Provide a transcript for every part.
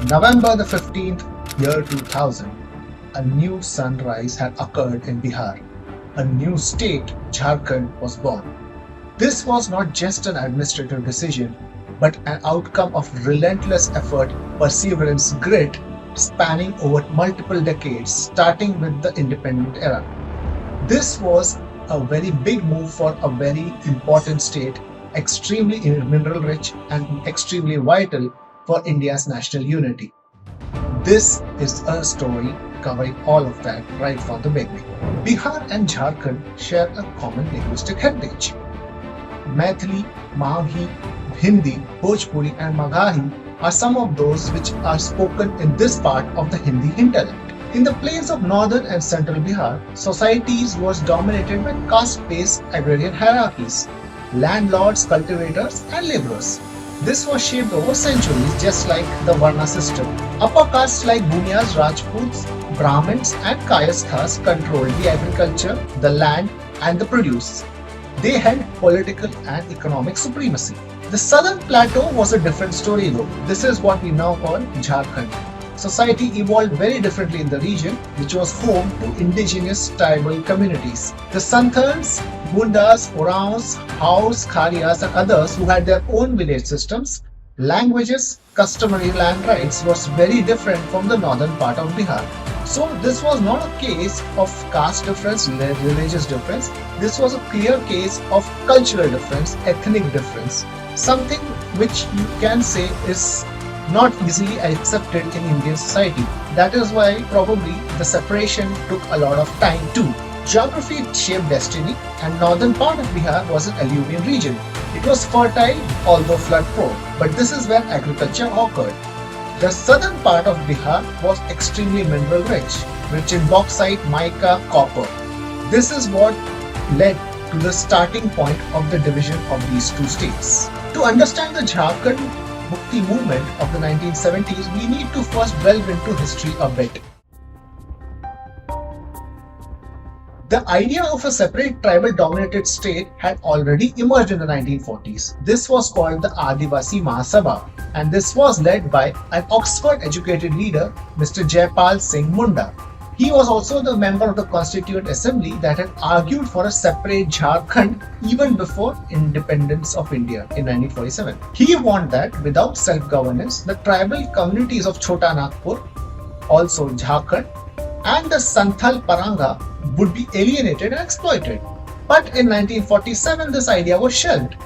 November the 15th, year 2000, a new sunrise had occurred in Bihar. A new state, Jharkhand, was born. This was not just an administrative decision, but an outcome of relentless effort, perseverance, grit, spanning over multiple decades, starting with the independent era. This was a very big move for a very important state, extremely mineral rich and extremely vital for India's national unity. This is a story covering all of that right from the beginning. Bihar and Jharkhand share a common linguistic heritage. Maithili, Marathi, Hindi, Bhojpuri, and Magahi are some of those which are spoken in this part of the Hindi hinterland. In the plains of northern and central Bihar, societies was dominated by caste-based agrarian hierarchies, landlords, cultivators, and laborers. This was shaped over centuries just like the Varna system. Upper castes like Bunias, Rajputs, Brahmins, and Kayasthas controlled the agriculture, the land, and the produce. They had political and economic supremacy. The southern plateau was a different story though. This is what we now call Jharkhand. Society evolved very differently in the region, which was home to indigenous tribal communities. The Santhals, Mundas, Oraons, Haus, Kharias, and others who had their own village systems, languages, customary land rights was very different from the northern part of Bihar. So this was not a case of caste difference, religious difference. This was a clear case of cultural difference, ethnic difference. Something which you can say is not easily accepted in Indian society. That is why probably the separation took a lot of time too. Geography shaped destiny, and northern part of Bihar was an alluvial region. It was fertile, although flood prone, but this is where agriculture occurred. The southern part of Bihar was extremely mineral rich in bauxite, mica, copper. This is what led to the starting point of the division of these two states. To understand the Jharkhand Mukti movement of the 1970s, we need to first delve into history a bit. The idea of a separate tribal dominated state had already emerged in the 1940s. This was called the Adivasi Mahasabha, and this was led by an Oxford educated leader, Mr. Jaipal Singh Munda. He was also the member of the Constituent Assembly that had argued for a separate Jharkhand even before independence of India in 1947. He warned that without self-governance, the tribal communities of Chota Nagpur, also Jharkhand, and the Santhal Paranga would be alienated and exploited. But in 1947, this idea was shelved.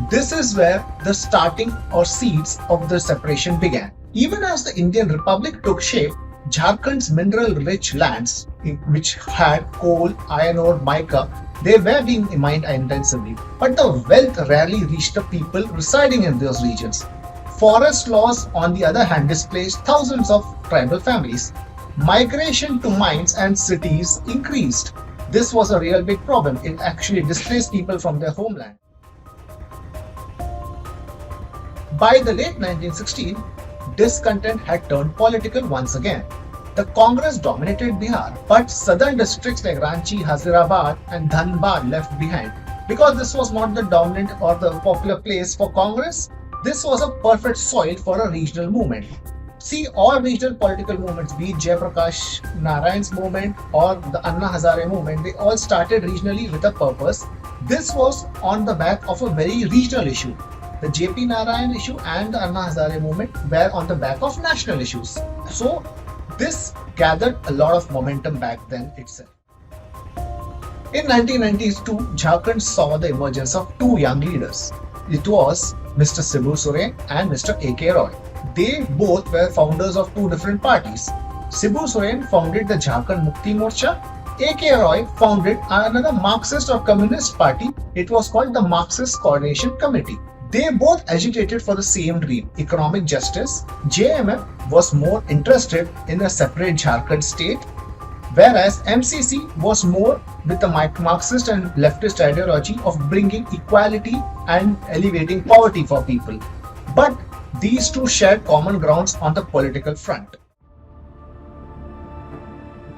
This is where the starting or seeds of the separation began. Even as the Indian Republic took shape, Jharkhand's mineral-rich lands, which had coal, iron ore, mica, they were being mined intensively. But the wealth rarely reached the people residing in those regions. Forest laws, on the other hand, displaced thousands of tribal families. Migration to mines and cities increased. This was a real big problem. It actually displaced people from their homeland. By the late 1916s, discontent had turned political once again. The Congress dominated Bihar, but southern districts like Ranchi, Hazarabad, and Dhanbad left behind. Because this was not the dominant or the popular place for Congress, this was a perfect soil for a regional movement. See, all regional political movements, be it Jayaprakash Narayan's movement or the Anna Hazare movement, they all started regionally with a purpose. This was on the back of a very regional issue. The JP Narayan issue and the Anna Hazare movement were on the back of national issues. So, this gathered a lot of momentum back then itself. In 1992, Jharkhand saw the emergence of two young leaders. It was Mr. Shibu Soren and Mr. A.K. Roy. They both were founders of two different parties. Shibu Soren founded the Jharkhand Mukti Morcha. A.K. Roy founded another Marxist or Communist party. It was called the Marxist Coordination Committee. They both agitated for the same dream, economic justice. JMF was more interested in a separate Jharkhand state, whereas MCC was more with the Marxist and leftist ideology of bringing equality and elevating poverty for people. But these two shared common grounds on the political front.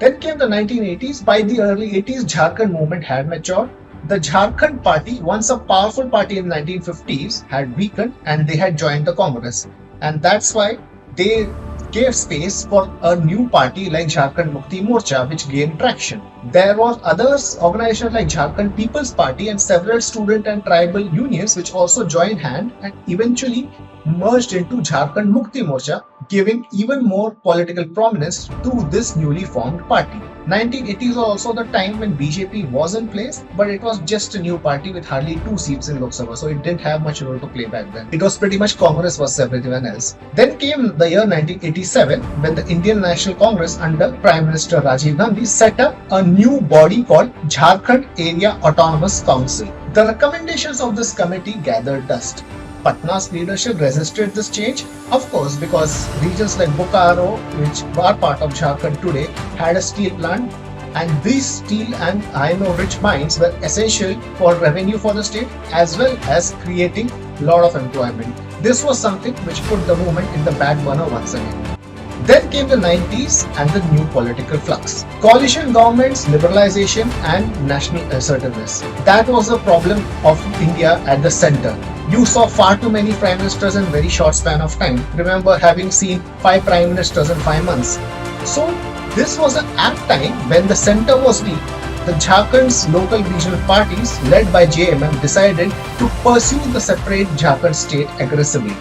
Then came the 1980s. By the early 80s, Jharkhand movement had matured. The Jharkhand party, once a powerful party in the 1950s, had weakened and they had joined the Congress. And that's why they gave space for a new party like Jharkhand Mukti Morcha, which gained traction. There were others organizations like Jharkhand People's Party and several student and tribal unions which also joined hand and eventually merged into Jharkhand Mukti Morcha, giving even more political prominence to this newly formed party. 1980s was also the time when BJP was in place, but it was just a new party with hardly 2 seats in Lok Sabha, so it didn't have much role to play back then. It was pretty much Congress versus everyone else. Then came the year 1987 when the Indian National Congress under Prime Minister Rajiv Gandhi set up a new body called Jharkhand Area Autonomous Council. The recommendations of this committee gathered dust. Patna's leadership resisted this change, of course, because regions like Bokaro, which are part of Jharkhand today, had a steel plant, and these steel and iron ore rich mines were essential for revenue for the state as well as creating a lot of employment. This was something which put the movement in the back burner once again. Then came the 90s and the new political flux. Coalition governments, liberalization and national assertiveness. That was the problem of India at the center. You saw far too many prime ministers in very short span of time. Remember having seen 5 prime ministers in 5 months. So this was an apt time when the center was weak. The Jharkhand's local regional parties led by JMM decided to pursue the separate Jharkhand state aggressively.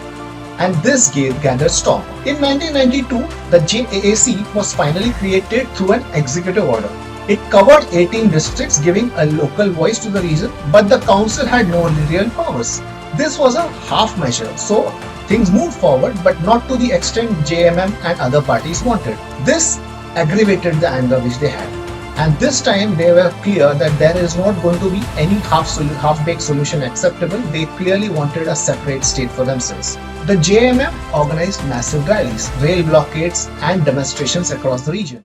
And this gathered storm. In 1992, the JAAC was finally created through an executive order. It covered 18 districts, giving a local voice to the region, but the council had no real powers. This was a half measure, so things moved forward, but not to the extent JMM and other parties wanted. This aggravated the anger which they had. And this time they were clear that there is not going to be any half-baked solution acceptable. They clearly wanted a separate state for themselves. The JMM organized massive rallies, rail blockades and demonstrations across the region.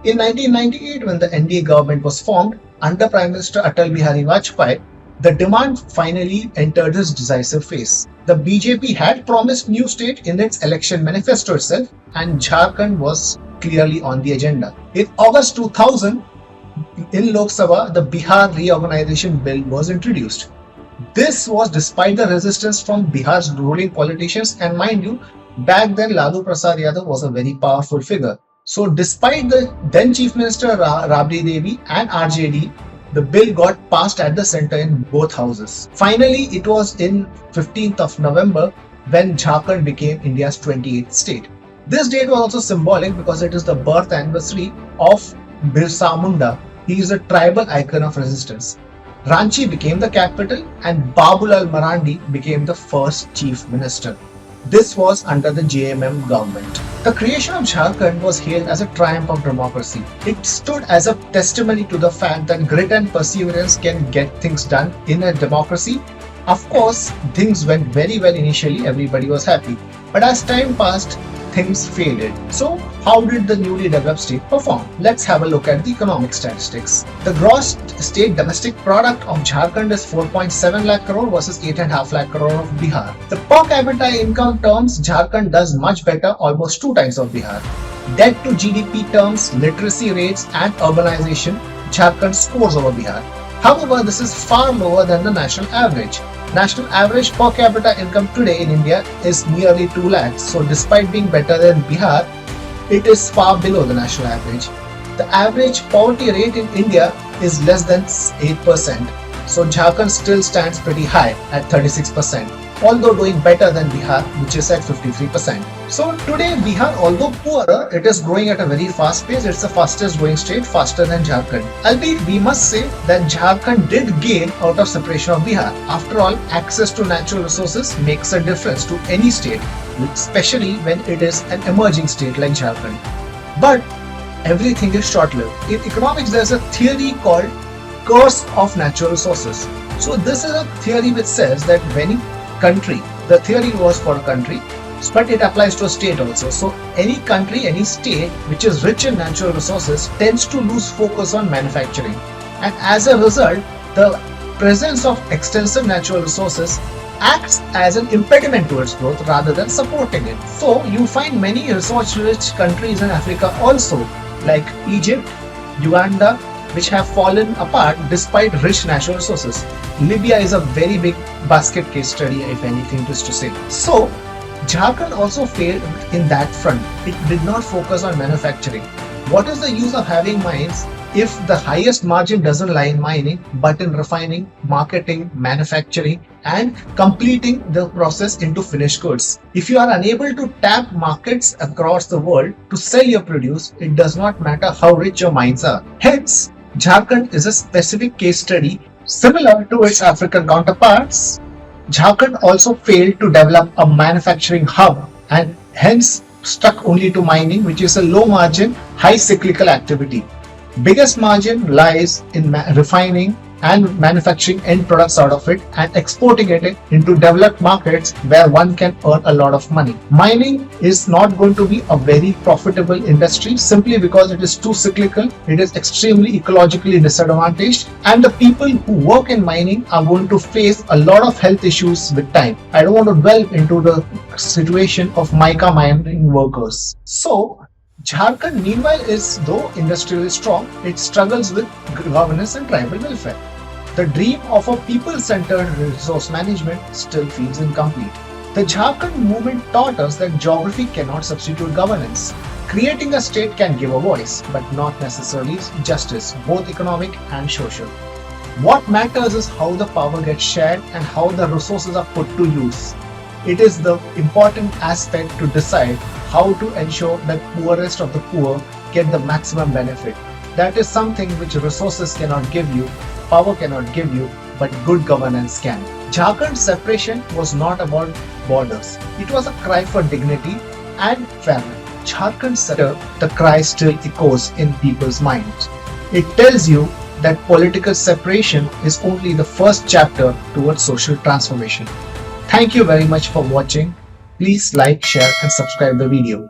In 1998, when the NDA government was formed under Prime Minister Atal Bihari Vajpayee, the demand finally entered its decisive phase. The BJP had promised new state in its election manifesto itself, and Jharkhand was clearly on the agenda. In August 2000, in Lok Sabha, the Bihar Reorganization Bill was introduced. This was despite the resistance from Bihar's ruling politicians, and mind you, back then Lalu Prasad Yadav was a very powerful figure. So despite the then Chief Minister Rabri Devi and RJD, the bill got passed at the center in both houses. Finally, it was in 15th of November when Jharkhand became India's 28th state. This date was also symbolic because it is the birth anniversary of Birsa Munda. He is a tribal icon of resistance. Ranchi became the capital and Babulal Marandi became the first chief minister. This was under the JMM government. The creation of Jharkhand was hailed as a triumph of democracy. It stood as a testimony to the fact that grit and perseverance can get things done in a democracy. Of course, things went very well initially, everybody was happy. But as time passed, things faded. So, how did the newly developed state perform? Let's have a look at the economic statistics. The gross state domestic product of Jharkhand is 4.7 lakh crore versus 8.5 lakh crore of Bihar. The per capita income terms, Jharkhand does much better, almost 2 times of Bihar. Debt to GDP terms, literacy rates and urbanization, Jharkhand scores over Bihar. However, this is far lower than the national average. National average per capita income today in India is nearly 2 lakhs. So despite being better than Bihar, it is far below the national average. The average poverty rate in India is less than 8%. So Jharkhand still stands pretty high at 36%, although doing better than Bihar, which is at 53%. So today Bihar, although poorer, it is growing at a very fast pace. It's the fastest growing state, faster than Jharkhand. Albeit we must say that Jharkhand did gain out of separation of Bihar. After all, access to natural resources makes a difference to any state, especially when it is an emerging state like Jharkhand. But everything is short-lived. In economics, there's a theory called curse of natural resources. So this is a theory which says that when country, the theory was for a country, but it applies to a state also. So any country, any state which is rich in natural resources tends to lose focus on manufacturing. And as a result, the presence of extensive natural resources acts as an impediment to its growth rather than supporting it. So you find many resource-rich countries in Africa also, like Egypt, Uganda, which have fallen apart despite rich natural resources. Libya is a very big basket case study, if anything is to say. So Jharkhand also failed in that front. It did not focus on manufacturing. What is the use of having mines if the highest margin doesn't lie in mining but in refining, marketing, manufacturing, and completing the process into finished goods? If you are unable to tap markets across the world to sell your produce, it does not matter how rich your mines are. Hence, Jharkhand is a specific case study similar to its African counterparts. Jharkhand also failed to develop a manufacturing hub and hence stuck only to mining, which is a low margin, high cyclical activity. Biggest margin lies in refining and manufacturing end products out of it and exporting it into developed markets where one can earn a lot of money. Mining is not going to be a very profitable industry simply because it is too cyclical, it is extremely ecologically disadvantaged, and the people who work in mining are going to face a lot of health issues with time. I don't want to delve into the situation of mica mining workers. So, Jharkhand, meanwhile, is though industrially strong, it struggles with governance and tribal welfare. The dream of a people-centered resource management still feels incomplete. The Jharkhand movement taught us that geography cannot substitute governance. Creating a state can give a voice, but not necessarily justice, both economic and social. What matters is how the power gets shared and how the resources are put to use. It is the important aspect to decide how to ensure that poorest of the poor get the maximum benefit. That is something which resources cannot give you, power cannot give you, but good governance can. Jharkhand's separation was not about borders. It was a cry for dignity and fairness. Jharkhand's separation, the cry still echoes in people's minds. It tells you that political separation is only the first chapter towards social transformation. Thank you very much for watching. Please like, share and subscribe the video.